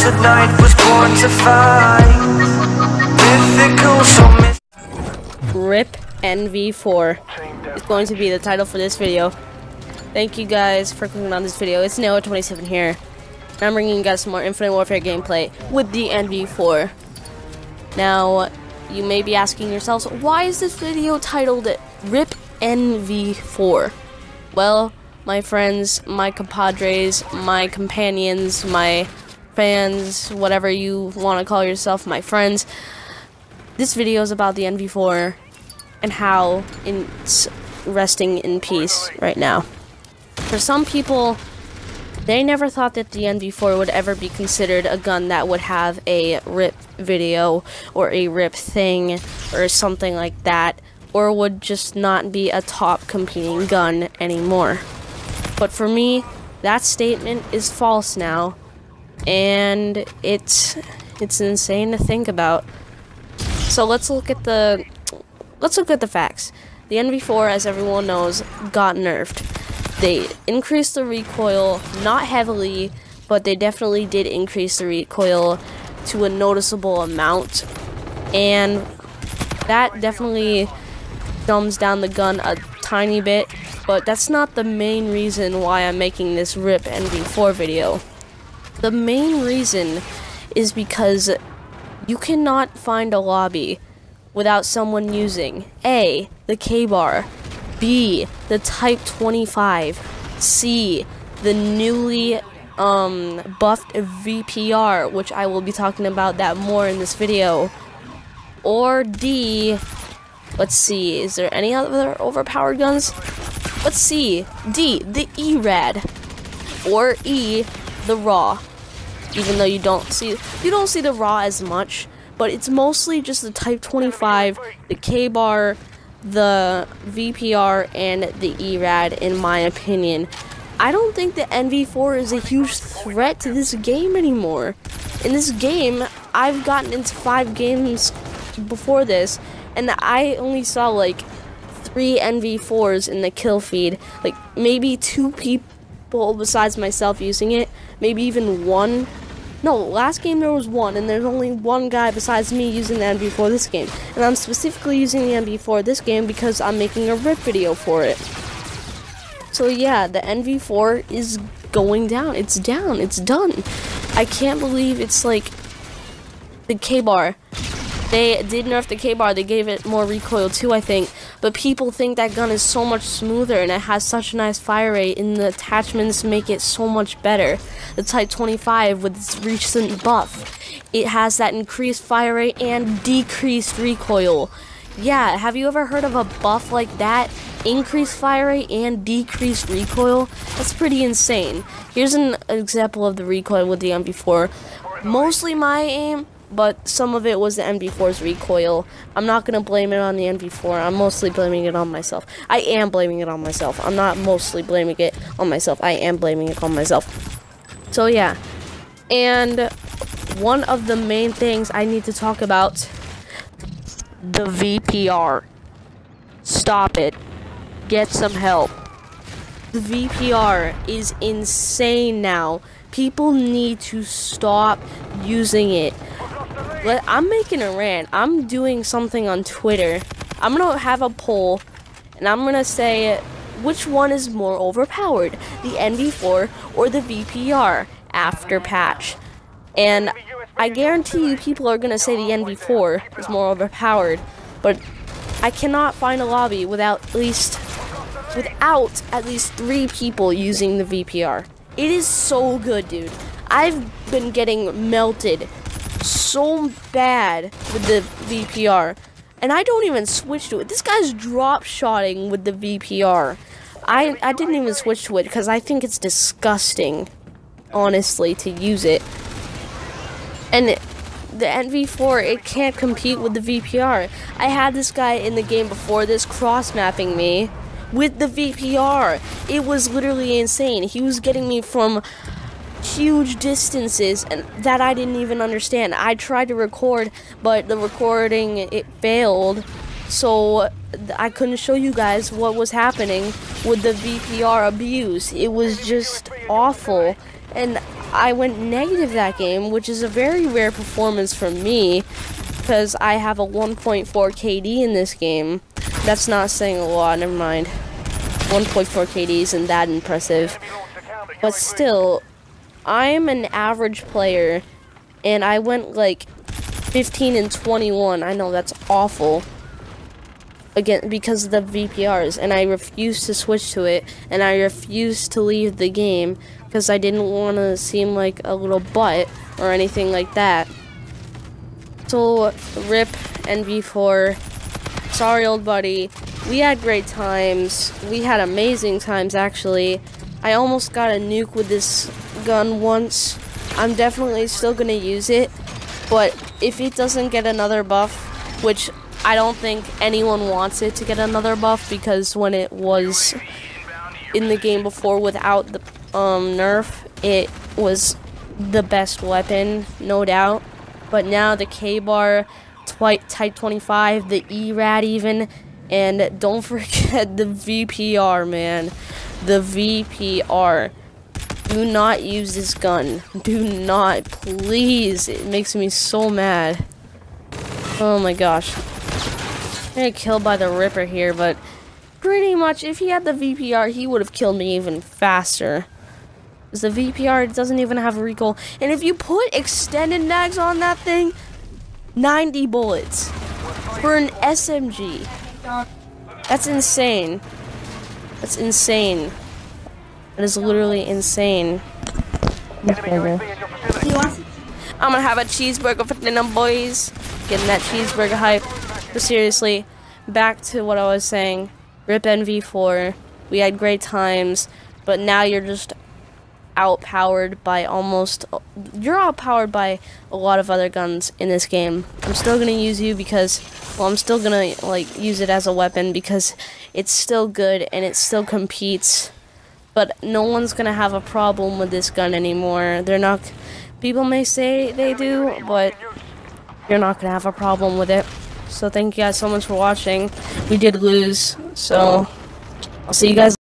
tonight was born to fight. Mythical, so RIP NV4 is going to be the title for this video. Thank you guys for clicking on this video. It's Noah27 here. And I'm bringing you guys some more Infinite Warfare gameplay with the NV4. Now, you may be asking yourselves, why is this video titled RIP NV4? Well, my friends, my compadres, my companions, my fans, whatever you want to call yourself, my friends, this video is about the NV4 and how it's resting in peace right now. For some people, they never thought that the NV4 would ever be considered a gun that would have a RIP video or a RIP thing or something like that, or would just not be a top competing gun anymore. But for me, that statement is false now, and it's insane to think about. So let's look at the facts. The NV4, as everyone knows, got nerfed. They increased the recoil, not heavily, but they definitely did increase the recoil to a noticeable amount, and that definitely dumbs down the gun a tiny bit, but that's not the main reason why I'm making this RIP NV4 video. The main reason is because you cannot find a lobby without someone using A, the K-bar, B, the Type 25, C, the newly buffed VPR, which I will be talking about that more in this video, or D, let's see, is there any other overpowered guns? Let's see, D, the ERAD, or E, the RAW. Even though you don't see the RAW as much, but it's mostly just the Type 25, the K-bar, the VPR, and the ERAD, in my opinion. I don't think the NV4 is a huge threat to this game anymore. In this game, I've gotten into 5 games before this, and I only saw like 3 NV4s in the kill feed. Like maybe 2 people besides myself using it, maybe even 1. No, last game there was 1, and there's only 1 guy besides me using the NV4 this game. And I'm specifically using the NV4 this game because I'm making a RIP video for it. So yeah, the NV4 is going down. It's down. It's done. I can't believe it's like the K-bar. They did nerf the K-bar. They gave it more recoil too, I think. But people think that gun is so much smoother and it has such a nice fire rate, and the attachments make it so much better. The Type 25 with its recent buff, it has that increased fire rate and decreased recoil. Yeah, have you ever heard of a buff like that? Increased fire rate and decreased recoil? That's pretty insane. Here's an example of the recoil with the NV4. Mostly my aim, but some of it was the NV4's recoil. I'm not going to blame it on the NV4. I'm mostly blaming it on myself. I am blaming it on myself. I'm not mostly blaming it on myself. I am blaming it on myself. So yeah. And one of the main things I need to talk about, the VPR. Stop it. Get some help. The VPR is insane now. People need to stop using it. I'm making a rant. I'm doing something on Twitter. I'm gonna have a poll, and I'm gonna say which one is more overpowered, the NV4 or the VPR after patch. And I guarantee you people are gonna say the NV4 is more overpowered, but I cannot find a lobby without at least 3 people using the VPR. It is so good, dude. I've been getting melted so bad with the VPR, and I don't even switch to it. This guy's drop shotting with the VPR. I didn't even switch to it because I think it's disgusting, honestly, to use it. And the NV4, it can't compete with the VPR. I had this guy in the game before this cross-mapping me with the VPR. It was literally insane. He was getting me from huge distances and that I didn't even understand. I tried to record, but the recording, it failed, so I couldn't show you guys what was happening with the VPR abuse. It was just awful, and I went negative that game, which is a very rare performance for me, because I have a 1.4 KD in this game. That's not saying a lot, never mind. 1.4 KD isn't that impressive. But still, I'm an average player, and I went like 15 and 21. I know that's awful. Again, because of the VPRs, and I refused to switch to it, and I refused to leave the game because I didn't want to seem like a little butt or anything like that. So, rip NV4. Sorry, old buddy. We had great times. We had amazing times, actually. I almost got a nuke with this gun once. I'm definitely still gonna use it, but if it doesn't get another buff, which I don't think anyone wants it to get another buff, because when it was in the game before without the nerf, it was the best weapon, no doubt. But now the K-bar, Type 25, the E-Rad even, and don't forget the VPR, man. The VPR. Do not use this gun. Do not, please. It makes me so mad. Oh my gosh. I got killed by the Ripper here, but pretty much if he had the VPR, he would have killed me even faster. Because the VPR doesn't even have recoil. And if you put extended mags on that thing, 90 bullets for an SMG. That's insane. That's insane. That is literally insane. I'm gonna have a cheeseburger for dinner, boys. Getting that cheeseburger hype. But seriously, back to what I was saying. Rip NV4. We had great times, but now you're just outpowered by you're outpowered by a lot of other guns in this game. I'm still gonna use you because, well, I'm still gonna like use it as a weapon because it's still good and it still competes. But no one's gonna have a problem with this gun anymore. They're not. People may say they do, but you're not gonna have a problem with it. So thank you guys so much for watching. We did lose, so I'll see you guys.